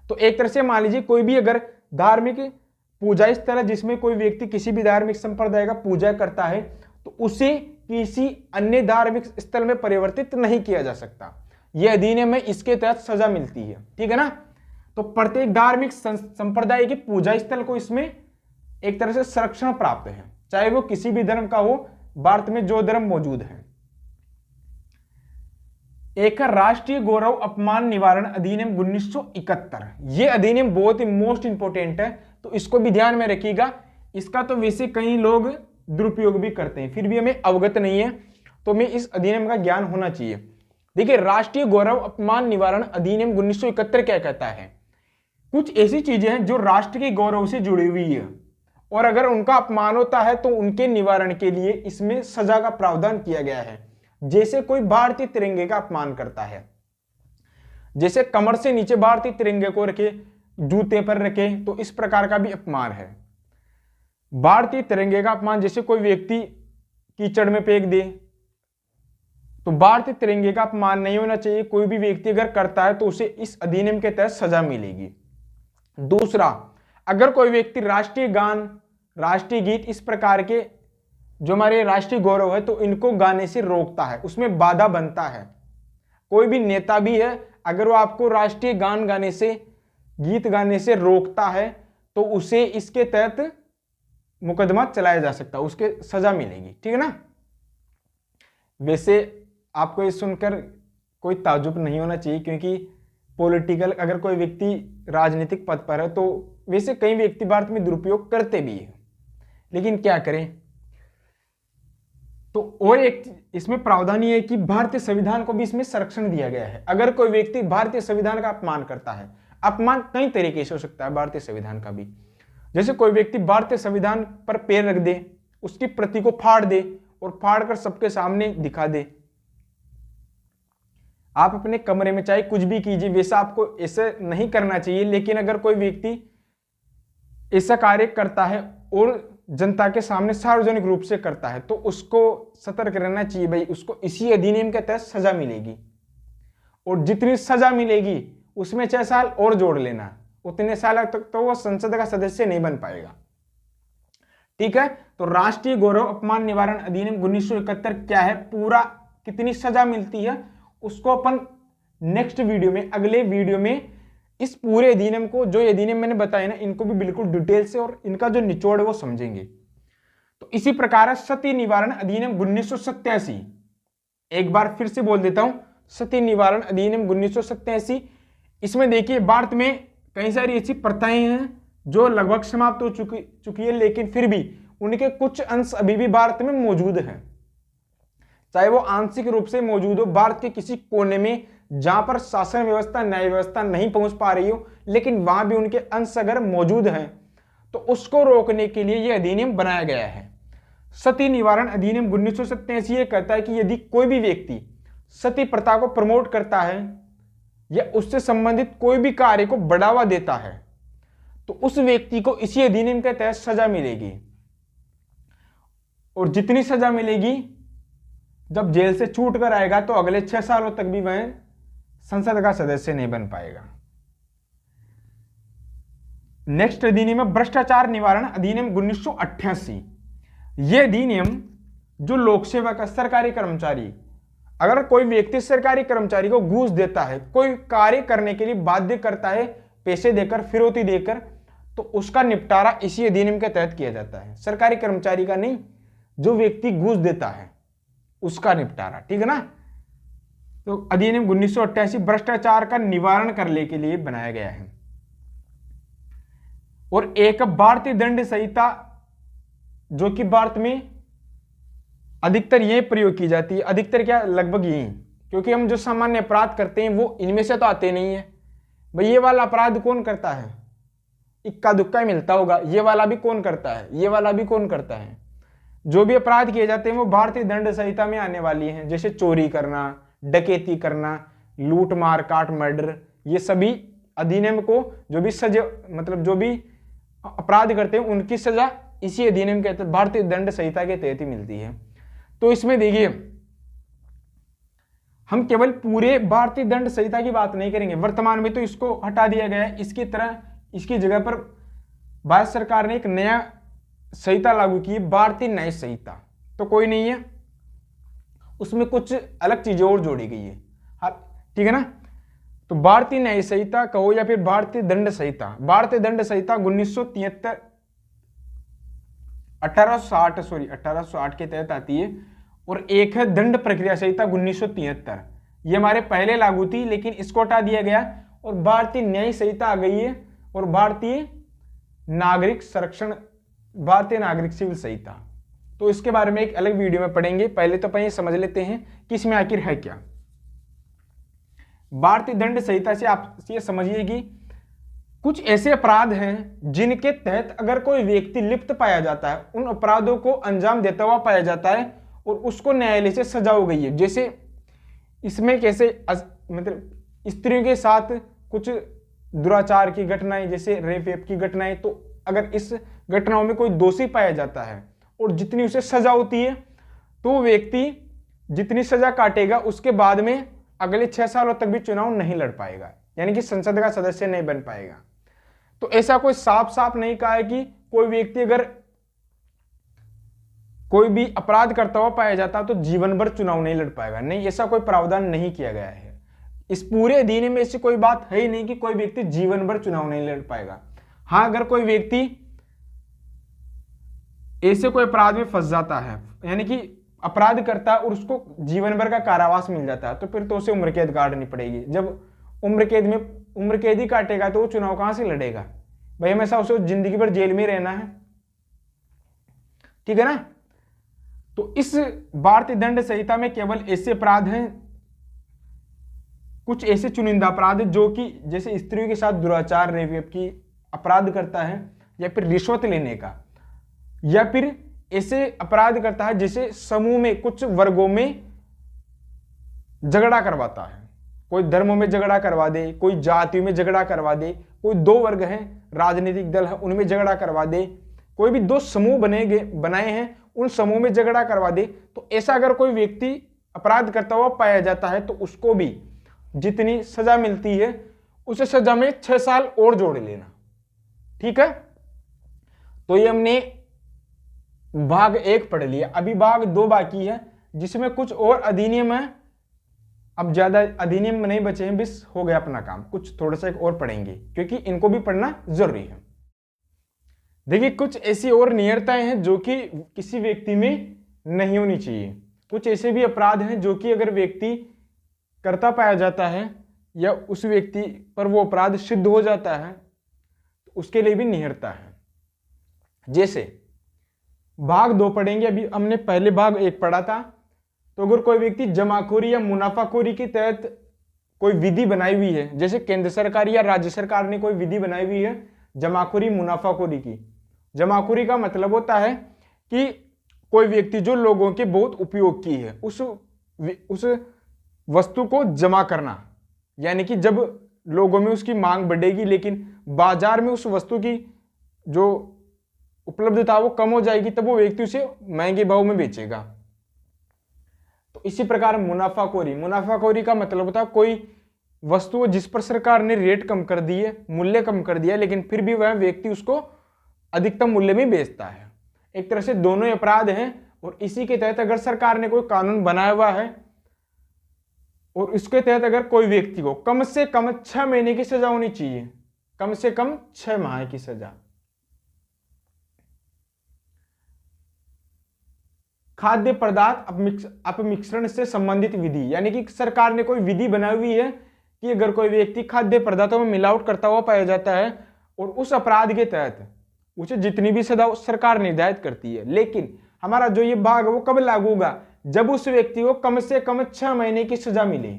तो एक तरह से मान लीजिए कोई भी अगर धार्मिक पूजा स्थल है जिसमें कोई व्यक्ति किसी भी धार्मिक संप्रदाय का पूजा करता है तो उसे किसी अन्य धार्मिक स्थल में परिवर्तित नहीं किया जा सकता। यह अधिनियम में इसके तहत सजा मिलती है, ठीक है ना। तो प्रत्येक धार्मिक संप्रदाय के पूजा स्थल को इसमें एक तरह से संरक्षण प्राप्त है, चाहे वो किसी भी धर्म का हो, भारत में जो धर्म मौजूद है। एक राष्ट्रीय गौरव अपमान निवारण अधिनियम 1971। यह अधिनियम बहुत ही मोस्ट इंपोर्टेंट है, तो इसको भी ध्यान में रखिएगा। इसका तो वैसे कई लोग दुरुपयोग भी करते हैं, फिर भी हमें अवगत नहीं है, तो हमें इस अधिनियम का ज्ञान होना चाहिए। देखिए राष्ट्रीय गौरव अपमान निवारण अधिनियम 1971 क्या कहता है, कुछ ऐसी चीजें हैं जो राष्ट्र के गौरव से जुड़ी हुई है और अगर उनका अपमान होता है तो उनके निवारण के लिए इसमें सजा का प्रावधान किया गया है। जैसे कोई भारतीय तिरंगे का अपमान करता है, जैसे कमर से नीचे भारतीय तिरंगे को रखे, जूते पर रखे, तो इस प्रकार का भी अपमान है। भारतीय तिरंगे का अपमान, जैसे कोई व्यक्ति कीचड़ में फेंक दे, तो भारतीय तिरंगे का अपमान नहीं होना चाहिए। कोई भी व्यक्ति अगर करता है तो उसे इस अधिनियम के तहत सजा मिलेगी। दूसरा, अगर कोई व्यक्ति राष्ट्रीय गान, राष्ट्रीय गीत, इस प्रकार के जो हमारे राष्ट्रीय गौरव है तो इनको गाने से रोकता है, उसमें बाधा बनता है। कोई भी नेता भी है, अगर वो आपको राष्ट्रीय गान गाने से, गीत गाने से रोकता है तो उसे इसके तहत मुकदमा चलाया जा सकता है, उसके सजा मिलेगी, ठीक है ना। वैसे आपको ये सुनकर कोई ताज्जुब नहीं होना चाहिए, क्योंकि पॉलिटिकल, अगर कोई व्यक्ति राजनीतिक पद पर है तो वैसे कई व्यक्ति भारत में दुरुपयोग करते भी हैं, लेकिन क्या करें। तो और एक इसमें प्रावधान ये है कि भारतीय संविधान को भी इसमें संरक्षण दिया गया है। अगर कोई व्यक्ति भारतीय संविधान का अपमान करता है, अपमान कई तरीके से हो सकता है भारतीय संविधान का भी, जैसे कोई व्यक्ति भारतीय संविधान पर पैर रख दे, उसकी प्रति को फाड़ दे और फाड़ कर सबके सामने दिखा दे। आप अपने कमरे में चाहे कुछ भी कीजिए, वैसा आपको ऐसे नहीं करना चाहिए, लेकिन अगर कोई व्यक्ति ऐसा कार्य करता है और जनता के सामने सार्वजनिक रूप से करता है तो उसको सतर्क रहना चाहिए भाई, उसको इसी अधिनियम के तहत सजा मिलेगी और जितनी सजा मिलेगी उसमें 6 साल और जोड़ लेना, उतने साल तक तो वो संसद का सदस्य नहीं बन पाएगा, ठीक है। तो राष्ट्रीय गौरव अपमान निवारण अधिनियम 1971 क्या है, पूरा कितनी सजा मिलती है, उसको अपन नेक्स्ट वीडियो में, अगले वीडियो में इस पूरे अधिनियम को, जो अधिनियम मैंने बताया ना, इनको भी बिल्कुल डिटेल से और इनका जो निचोड़ है वो समझेंगे। तो इसी प्रकार सती निवारण अधिनियम 1987, एक बार फिर से बोल देता हूं, सती निवारण अधिनियम 1987। इसमें देखिए भारत में कई सारी ऐसी प्रथाएं हैं जो लगभग समाप्त हो चुकी है, लेकिन फिर भी उनके कुछ अंश अभी भी भारत में मौजूद हैं। चाहे वो आंशिक रूप से मौजूद हो भारत के किसी कोने में जहां पर शासन व्यवस्था न्याय व्यवस्था नहीं पहुंच पा रही हो, लेकिन वहां भी उनके अंश अगर मौजूद हैं तो उसको रोकने के लिए यह अधिनियम बनाया गया है। सती निवारण अधिनियम 1987 ये कहता है कि यदि कोई भी व्यक्ति सती प्रथा को प्रमोट करता है या उससे संबंधित कोई भी कार्य को बढ़ावा देता है तो उस व्यक्ति को इसी अधिनियम के तहत सजा मिलेगी। और जितनी सजा मिलेगी, जब जेल से छूट कर आएगा तो अगले 6 सालों तक भी वह संसद का सदस्य नहीं बन पाएगा। नेक्स्ट अधिनियम है भ्रष्टाचार निवारण अधिनियम 1988। यह अधिनियम जो लोक सेवा का सरकारी कर्मचारी, अगर कोई व्यक्ति सरकारी कर्मचारी को घूस देता है, कोई कार्य करने के लिए बाध्य करता है पैसे देकर फिरौती देकर, तो उसका निपटारा इसी अधिनियम के तहत किया जाता है। सरकारी कर्मचारी का नहीं, जो व्यक्ति घूस देता है उसका निपटारा, ठीक है ना। तो अधिनियम 1988 भ्रष्टाचार का निवारण करने के लिए बनाया गया है। और एक भारतीय दंड संहिता जो कि भारत में अधिकतर यही प्रयोग की जाती है, अधिकतर क्या, लगभग यही, क्योंकि हम जो सामान्य अपराध करते हैं वो इनमें से तो आते नहीं है। भाई ये वाला अपराध कौन करता है, इक्का दुक्का मिलता होगा, ये वाला भी कौन करता है, ये वाला भी कौन करता है। जो भी अपराध किए जाते हैं वो भारतीय दंड संहिता में आने वाली हैं, जैसे चोरी करना, डकैती करना, लूट मार काट मर्डर, ये सभी अधिनियम को जो भी सजा, मतलब जो भी अपराध करते हैं उनकी सजा इसी अधिनियम के तहत भारतीय दंड संहिता के तहत ही मिलती है। तो इसमें देखिए हम केवल पूरे भारतीय दंड संहिता की बात नहीं करेंगे, वर्तमान में तो इसको हटा दिया गया है, इसकी तरह इसकी जगह पर भारत सरकार ने एक नया संहिता लागू की है, भारतीय न्याय संहिता। तो कोई नहीं है, उसमें कुछ अलग चीजें और जोड़ी गई है, ठीक है ना। तो भारतीय न्याय संहिता कहो या फिर भारतीय दंड संहिता, भारतीय दंड संहिता 1860 के तहत आती है। और एक है दंड प्रक्रिया संहिता 1973, ये हमारे पहले लागू थी लेकिन इसको हटा दिया गया और भारतीय न्याय संहिता आ गई है। और भारतीय नागरिक संरक्षण, भारतीय नागरिक सिविल संहिता, तो इसके बारे में एक अलग वीडियो में पढ़ेंगे। पहले तो पहले समझ लेते हैं कि इसमें आखिर है क्या। भारतीय दंड संहिता से आप ये समझिए कि कुछ ऐसे अपराध हैं जिनके तहत अगर कोई व्यक्ति लिप्त पाया जाता है, उन अपराधों को अंजाम देता हुआ पाया जाता है और उसको न्यायालय से सजा हो गई है। जैसे इसमें कैसे मतलब स्त्रियों के साथ कुछ दुराचार की घटनाएं, जैसे रेप की घटनाएं, तो अगर इस घटनाओं में कोई दोषी पाया जाता है और जितनी उसे सजा होती है तो व्यक्ति जितनी सजा काटेगा उसके बाद में अगले 6 सालों तक भी चुनाव नहीं लड़ पाएगा, यानी कि संसद का सदस्य नहीं बन पाएगा। तो ऐसा कोई साफ साफ नहीं कहा है कि कोई व्यक्ति अगर कोई भी अपराध करता हुआ पाया जाता तो जीवन भर चुनाव नहीं लड़ पाएगा, नहीं, ऐसा कोई प्रावधान नहीं किया गया है। इस पूरे अधिनियम में ऐसी कोई बात है ही नहीं कि कोई व्यक्ति जीवन भर चुनाव नहीं लड़ पाएगा। हाँ, अगर कोई व्यक्ति ऐसे कोई अपराध में फंस जाता है, यानी कि अपराध करता है और उसको जीवन भर का कारावास मिल जाता है, तो फिर तो उसे उम्र कैद काटनी पड़ेगी। जब उम्र कैद ही काटेगा तो वो चुनाव कहां से लड़ेगा भाई, हमेशा उसे जिंदगी भर जेल में रहना है, ठीक है ना। तो इस भारतीय दंड संहिता में केवल ऐसे अपराध हैं, कुछ ऐसे चुनिंदा अपराध जो कि जैसे स्त्रियों के साथ दुराचार, रेप की अपराध करता है, या फिर रिश्वत लेने का, या फिर ऐसे अपराध करता है जैसे समूह में कुछ वर्गों में झगड़ा करवाता है, कोई धर्मों में झगड़ा करवा दे, कोई जातियों में झगड़ा करवा दे, कोई 2 वर्ग हैं, राजनीतिक दल है, उनमें झगड़ा करवा दे, कोई भी 2 समूह बनाए हैं उन समूह में झगड़ा करवा दे। तो ऐसा अगर कोई व्यक्ति अपराध करता हुआ पाया जाता है तो उसको भी जितनी सजा मिलती है उसे सजा में 6 साल और जोड़ लेना, ठीक है। तो ये हमने भाग 1 पढ़ लिया, अभी भाग 2 बाकी है जिसमें कुछ और अधिनियम है। अब ज्यादा अधिनियम नहीं बचे हैं, बस हो गया अपना काम, कुछ थोड़ा सा एक और पढ़ेंगे क्योंकि इनको भी पढ़ना जरूरी है। देखिए कुछ ऐसी और नियरताएं हैं जो कि किसी व्यक्ति में नहीं होनी चाहिए। कुछ ऐसे भी अपराध हैं जो कि अगर व्यक्ति करता पाया जाता है या उस व्यक्ति पर वो अपराध सिद्ध हो जाता है तो उसके लिए भी नियरता है। जैसे भाग 2 पढ़ेंगे, अभी हमने पहले भाग 1 पढ़ा था, तो अगर कोई व्यक्ति जमाखोरी या मुनाफाखोरी के तहत कोई विधि बनाई हुई है, जैसे केंद्र सरकार या राज्य सरकार ने कोई विधि बनाई हुई है जमाखोरी मुनाफाखोरी की। जमाखोरी का मतलब होता है कि कोई व्यक्ति जो लोगों के बहुत उपयोग की है उस वस्तु को जमा करना, यानी कि जब लोगों में उसकी मांग बढ़ेगी लेकिन बाजार में उस वस्तु की जो उपलब्धता वो कम हो जाएगी, तब वो व्यक्ति उसे महंगे भाव में बेचेगा। तो इसी प्रकार मुनाफाखोरी का मतलब होता है कोई वस्तु जिस पर सरकार ने रेट कम कर दी है, मूल्य कम कर दिया, लेकिन फिर भी वह व्यक्ति उसको अधिकतम मूल्य में बेचता है। एक तरह से दोनों ही अपराध हैं, और इसी के तहत अगर सरकार ने कोई कानून बनाया हुआ है और इसके तहत अगर कोई व्यक्ति को कम से कम 6 महीने की सजा होनी चाहिए, कम से कम 6 माह की सजा। खाद्य पदार्थ अपमिश्रण से संबंधित विधि, यानी कि सरकार ने कोई विधि बनाई हुई है कि अगर कोई व्यक्ति खाद्य पदार्थों में मिलावट करता हुआ पाया जाता है और उस अपराध के तहत उसे जितनी भी सजा सरकार निर्धारित करती है, लेकिन हमारा जो ये भाग है वो कब लागू होगा, जब उस व्यक्ति को कम से कम 6 महीने की सजा मिले।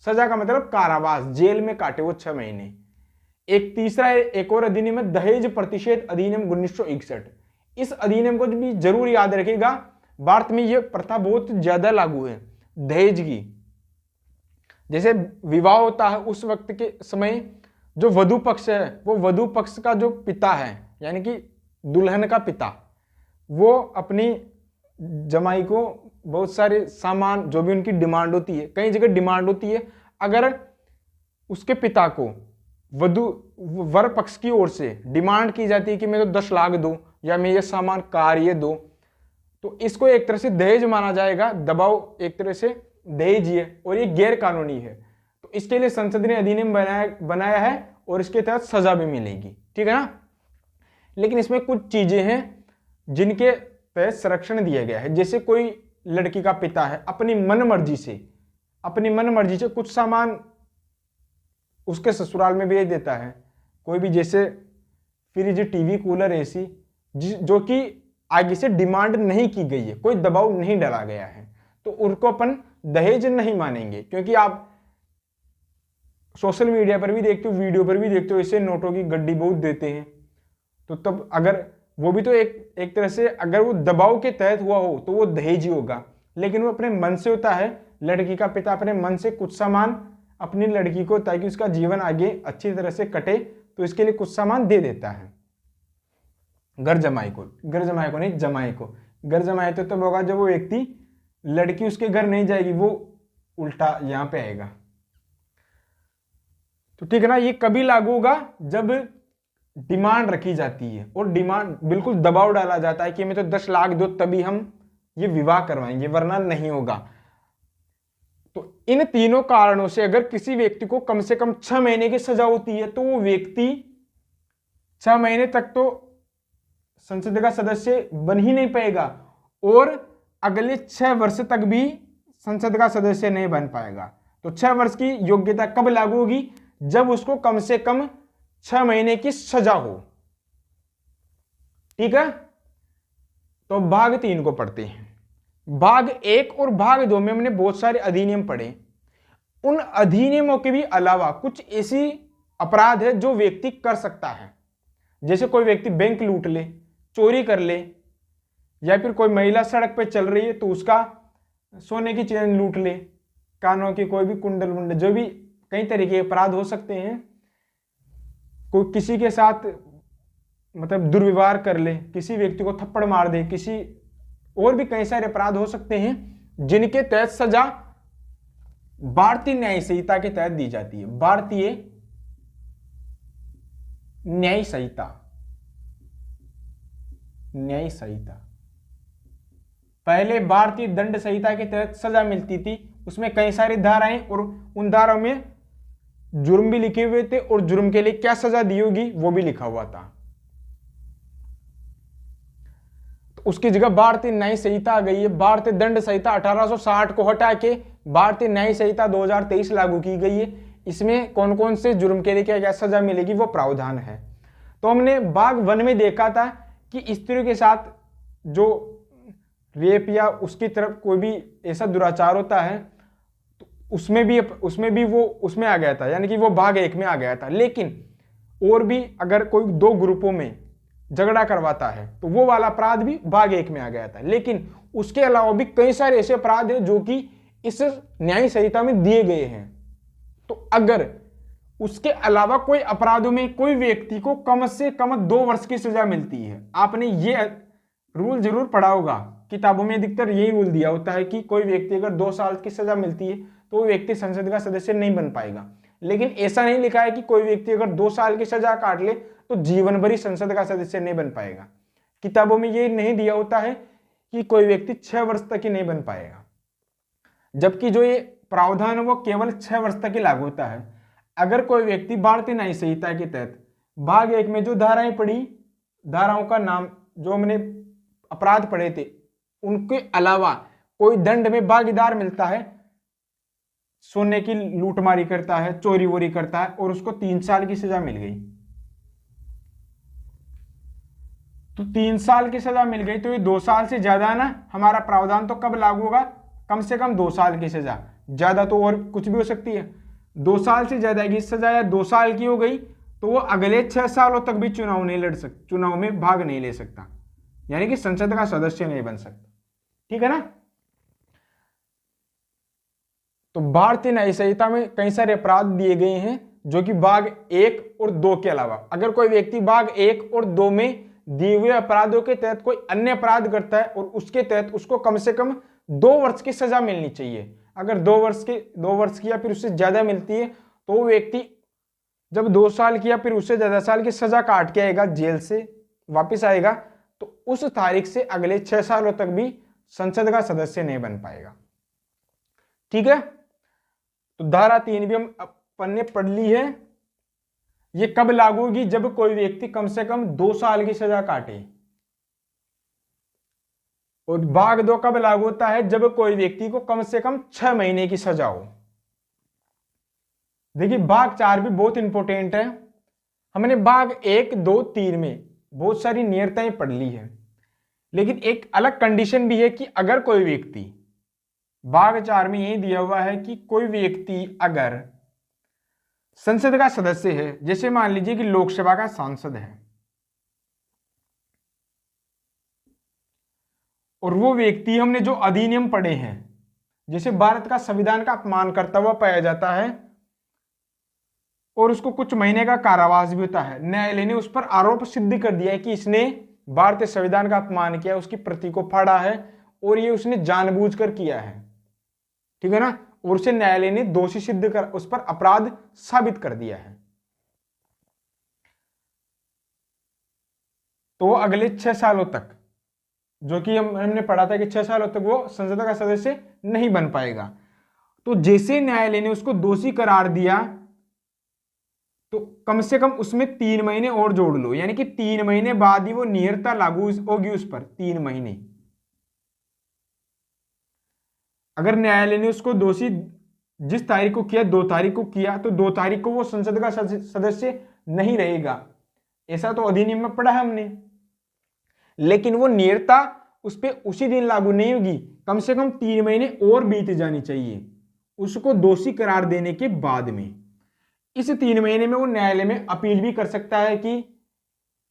सजा का मतलब कारावास, जेल में काटे वो 6 महीने। एक तीसरा एक और अधिनियम है दहेज प्रतिषेध अधिनियम 1961। इस अधिनियम को भी जरूर याद रखिएगा, भारत में यह प्रथा बहुत ज्यादा लागू है दहेज की। जैसे विवाह होता है उस वक्त के समय जो वधु पक्ष है वो वधु पक्ष का जो पिता है, यानी कि दुल्हन का पिता, वो अपनी जमाई को बहुत सारे सामान जो भी उनकी डिमांड होती है, कई जगह डिमांड होती है, अगर उसके पिता को वर पक्ष की ओर से डिमांड की जाती है कि मेरे को 10 लाख दो या मैं ये सामान कार ये दो, तो इसको एक तरह से दहेज माना जाएगा। दबाव एक तरह से दहेज ही है और ये गैर कानूनी है। तो इसके लिए संसद ने अधिनियम बनाया है और इसके तहत सजा भी मिलेगी, ठीक है ना। लेकिन इसमें कुछ चीजें हैं जिनके तहत संरक्षण दिया गया है। जैसे कोई लड़की का पिता है अपनी मन मर्जी से कुछ सामान उसके ससुराल में भेज देता है, कोई भी, जैसे फ्रिज, टीवी, कूलर, एसी, जो कि आगे से डिमांड नहीं की गई है, कोई दबाव नहीं डाला गया है, तो उनको अपन दहेज नहीं मानेंगे। क्योंकि आप सोशल मीडिया पर भी देखते हो, वीडियो पर भी देखते हो, ऐसे नोटों की गड्डी बहुत देते हैं, तो तब अगर वो भी तो एक तरह से अगर वो दबाव के तहत हुआ हो तो वो दहेज ही होगा। लेकिन वो अपने मन से होता है, लड़की का पिता अपने मन से कुछ सामान अपनी लड़की को, ताकि उसका जीवन आगे अच्छी तरह से कटे, तो इसके लिए कुछ सामान दे देता है। घर जमाई को नहीं, जमाई को। घर जमाई तो तब होगा जब वो व्यक्ति, लड़की उसके घर नहीं जाएगी, वो उल्टा यहां पे आएगा। तो ठीक है ना, ये कभी लागू होगा जब डिमांड रखी जाती है और डिमांड बिल्कुल दबाव डाला जाता है कि मैं तो 10 लाख दो तभी हम ये विवाह करवाएंगे, वरना नहीं होगा। तो इन तीनों कारणों से अगर किसी व्यक्ति को कम से कम 6 महीने की सजा होती है तो वो व्यक्ति 6 महीने तक तो संसद का सदस्य बन ही नहीं पाएगा और अगले 6 वर्ष तक भी संसद का सदस्य नहीं बन पाएगा। तो 6 वर्ष की योग्यता कब लागू होगी, जब उसको कम से कम 6 महीने की सजा हो, ठीक है। तो भाग 3 को पढ़ते हैं। भाग 1 और भाग 2 में हमने बहुत सारे अधिनियम पढ़े। उन अधिनियमों के भी अलावा कुछ ऐसी अपराध है जो व्यक्ति कर सकता है। जैसे कोई व्यक्ति बैंक लूट ले, चोरी कर ले, या फिर कोई महिला सड़क पे चल रही है तो उसका सोने की चेन लूट ले, कानों की कोई भी कुंडल वुंडल, जो भी कई तरह के अपराध हो सकते हैं। कोई किसी के साथ मतलब दुर्व्यवहार कर ले, किसी व्यक्ति को थप्पड़ मार दे, किसी और भी कई सारे अपराध हो सकते हैं जिनके तहत सजा भारतीय न्याय संहिता के तहत दी जाती है। भारतीय न्याय संहिता पहले भारतीय दंड संहिता के तहत सजा मिलती थी। उसमें कई सारी धाराएं और उन धाराओं में जुर्म भी लिखे हुए थे और जुर्म के लिए क्या सजा दी होगी वो भी लिखा हुआ था। तो उसकी जगह भारतीय न्याय संहिता आ गई है। भारतीय दंड संहिता 1860 को हटा के भारतीय न्याय संहिता 2023 लागू की गई है। इसमें कौन कौन से जुर्म के लिए क्या क्या सजा मिलेगी वो प्रावधान है। तो हमने भाग 1 में देखा था कि स्त्रियों के साथ जो रेप या उसकी तरफ कोई भी ऐसा दुराचार होता है तो उसमें भी वो उसमें आ गया था, यानी कि वो भाग 1 में आ गया था। लेकिन और भी अगर कोई 2 ग्रुपों में झगड़ा करवाता है तो वो वाला अपराध भी भाग 1 में आ गया था। लेकिन उसके अलावा भी कई सारे ऐसे अपराध हैं जो कि इस न्याय संहिता में दिए गए हैं। तो अगर उसके अलावा कोई अपराधों में कोई व्यक्ति को कम से कम 2 वर्ष की सजा मिलती है, आपने ये रूल जरूर पढ़ा होगा, किताबों में अधिकतर यही रूल दिया होता है कि कोई व्यक्ति अगर 2 साल की सजा मिलती है तो वो व्यक्ति संसद का सदस्य नहीं बन पाएगा। लेकिन ऐसा नहीं लिखा है कि कोई व्यक्ति अगर 2 साल की सजा काट ले तो जीवन भर ही संसद का सदस्य नहीं बन पाएगा। किताबों में ये नहीं दिया होता है कि कोई व्यक्ति 6 वर्ष तक ही नहीं बन पाएगा, जबकि जो ये प्रावधान है वो केवल 6 वर्ष तक ही लागू होता है। अगर कोई व्यक्ति भारतीय न्याय संहिता के तहत भाग 1 में जो धाराएं पढ़ी, धाराओं का नाम जो हमने अपराध पढ़े थे, उनके अलावा कोई दंड में भागीदार मिलता है, सोने की लूटमारी करता है, चोरी वोरी करता है और उसको 3 साल की सजा मिल गई, तो 3 साल की सजा मिल गई तो ये 2 साल से ज्यादा ना, हमारा प्रावधान तो कब लागू होगा, कम से कम 2 साल की सजा, ज्यादा तो और कुछ भी हो सकती है। 2 साल से ज्यादा की सजा या 2 साल की हो गई तो वो अगले 6 सालों तक भी चुनाव नहीं लड़ सकता, चुनाव में भाग नहीं ले सकता, यानी कि संसद का सदस्य नहीं बन सकता। ठीक है ना। तो भारतीय न्याय संहिता में कई सारे अपराध दिए गए हैं जो कि भाग 1 और 2 के अलावा अगर कोई व्यक्ति भाग 1 और 2 में दिए हुए अपराधों के तहत कोई अन्य अपराध करता है और उसके तहत उसको कम से कम 2 वर्ष की सजा मिलनी चाहिए। अगर 2 वर्ष की या फिर उससे ज्यादा मिलती है तो वो व्यक्ति जब 2 साल की या फिर उससे ज्यादा साल की सजा काट के आएगा, जेल से वापिस आएगा, तो उस तारीख से अगले 6 सालों तक भी संसद का सदस्य नहीं बन पाएगा। ठीक है। तो धारा 3 भी हम अपन ने पढ़ ली है। ये कब लागू होगी, जब कोई व्यक्ति कम से कम 2 साल की सजा काटे। और भाग 2 कब लागू होता है, जब कोई व्यक्ति को कम से कम 6 महीने की सजा हो। देखिए भाग 4 भी बहुत इंपॉर्टेंट है। हमने भाग 1, 2, 3 में बहुत सारी नियतताएं पढ़ ली है, लेकिन एक अलग कंडीशन भी है कि अगर कोई व्यक्ति, भाग 4 में यही दिया हुआ है कि कोई व्यक्ति अगर संसद का सदस्य है, जैसे मान लीजिए कि लोकसभा का सांसद है और वो व्यक्ति, हमने जो अधिनियम पढ़े हैं, जैसे भारत का संविधान का अपमान करता हुआ पाया जाता है और उसको कुछ महीने का कारावास भी होता है, न्यायालय ने उस पर आरोप सिद्ध कर दिया है कि इसने भारतीय संविधान का अपमान किया, उसकी प्रति को फाड़ा है और ये उसने जानबूझकर किया है। ठीक है ना। और उसे न्यायालय ने दोषी सिद्ध कर उस पर अपराध साबित कर दिया है, तो अगले 6 सालों तक, जो कि हमने पढ़ा था कि 6 सालों तक वो संसद का सदस्य नहीं बन पाएगा। तो जैसे न्यायालय ने उसको दोषी करार दिया तो कम से कम उसमें 3 महीने और जोड़ लो, यानी कि 3 महीने बाद ही वो नियरता लागू होगी उस पर। 3 महीने अगर न्यायालय ने उसको दोषी जिस तारीख को किया, 2 तारीख को किया, तो 2 तारीख को वो संसद का सदस्य नहीं रहेगा। ऐसा तो अधिनियम में पढ़ा है हमने, लेकिन वो नियरता उस पर उसी दिन लागू नहीं होगी, कम से कम 3 महीने और बीत जानी चाहिए उसको दोषी करार देने के बाद में। इस 3 महीने में वो न्यायालय में अपील भी कर सकता है कि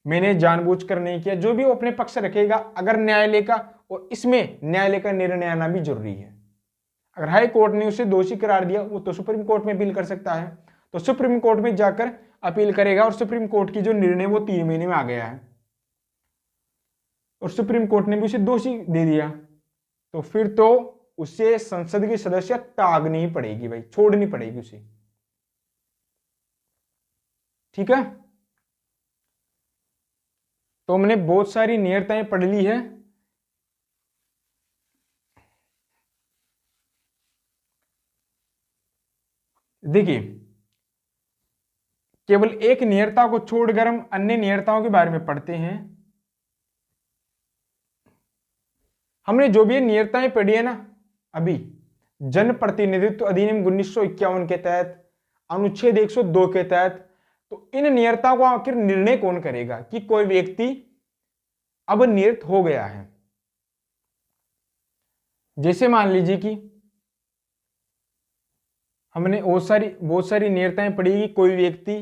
मैंने जानबूझकर नहीं किया, जो भी वो अपने पक्ष रखेगा अगर न्यायालय का, और इसमें न्यायालय का निर्णय आना भी जरूरी है। अगर हाई कोर्ट ने उसे दोषी करार दिया, वो तो सुप्रीम कोर्ट में अपील कर सकता है, तो सुप्रीम कोर्ट में जाकर अपील करेगा और सुप्रीम कोर्ट की जो निर्णय वो 3 महीने में आ गया है और सुप्रीम कोर्ट ने भी उसे दोषी दे दिया, तो फिर तो उसे संसद की सदस्य त्यागनी ही पड़ेगी भाई, छोड़नी पड़ेगी उसे। ठीक है। तो हमने बहुत सारी नियतताएं पढ़ ली है। देखिए केवल एक नियतता को छोड़कर हम अन्य नियतताओं के बारे में पढ़ते हैं। हमने जो भी नियतताएं पढ़ी है ना अभी, जन प्रतिनिधित्व अधिनियम 1951 के तहत, अनुच्छेद 102 के तहत, तो इन नियतताओं को आखिर निर्णय कौन करेगा कि कोई व्यक्ति अब नियत हो गया है। जैसे मान लीजिए कि हमने बहुत सारी नियतताएं पढ़ी कि कोई व्यक्ति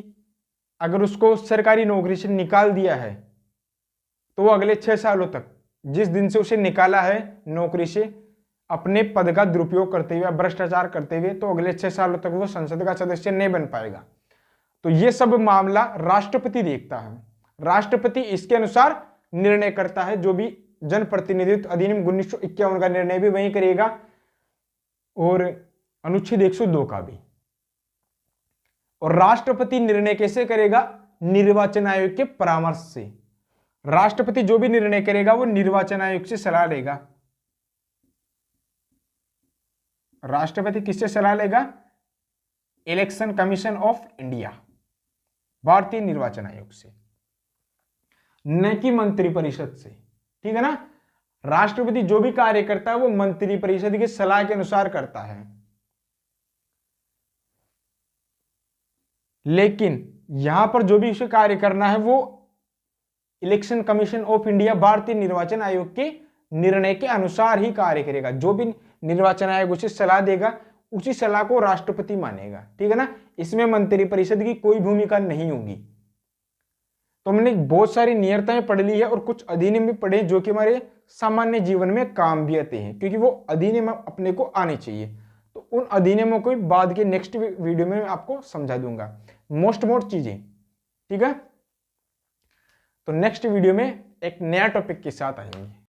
अगर उसको सरकारी नौकरी से निकाल दिया है तो वो अगले 6 सालों तक, जिस दिन से उसे निकाला है नौकरी से, अपने पद का दुरुपयोग करते हुए, भ्रष्टाचार करते हुए, तो अगले 6 सालों तक वो संसद का सदस्य नहीं बन पाएगा। तो ये सब मामला राष्ट्रपति देखता है। राष्ट्रपति इसके अनुसार निर्णय करता है। जो भी जनप्रतिनिधित्व अधिनियम 1951 का निर्णय भी वही करेगा और अनुच्छेद 102 का भी। और राष्ट्रपति निर्णय कैसे करेगा? निर्वाचन आयोग के परामर्श से। राष्ट्रपति जो भी निर्णय करेगा वो निर्वाचन आयोग से सलाह लेगा। राष्ट्रपति किससे सलाह लेगा? इलेक्शन कमीशन ऑफ इंडिया, भारतीय निर्वाचन आयोग से, न कि मंत्रिपरिषद से। ठीक है ना? राष्ट्रपति जो भी कार्य करता है वो मंत्रिपरिषद की सलाह के अनुसार करता है। लेकिन यहां पर जो भी उसे कार्य करना है वो इलेक्शन कमीशन ऑफ इंडिया, भारतीय निर्वाचन आयोग के निर्णय के अनुसार ही कार्य करेगा। जो भी निर्वाचन आयोग उसे सलाह देगा उसी सलाह को राष्ट्रपति मानेगा। ठीक है ना? इसमें मंत्रिपरिषद की कोई भूमिका नहीं होगी। तो हमने बहुत सारी नियतताएं पढ़ ली है और कुछ अधिनियम भी पढ़े जो कि हमारे सामान्य जीवन में काम भी आते हैं, क्योंकि वो अधिनियम अपने को आने चाहिए। तो उन अधिनियमों को बाद के नेक्स्ट वीडियो में आपको समझा दूंगा, मोस्ट चीजें। ठीक है? तो नेक्स्ट वीडियो में एक नया टॉपिक के साथ आएंगे।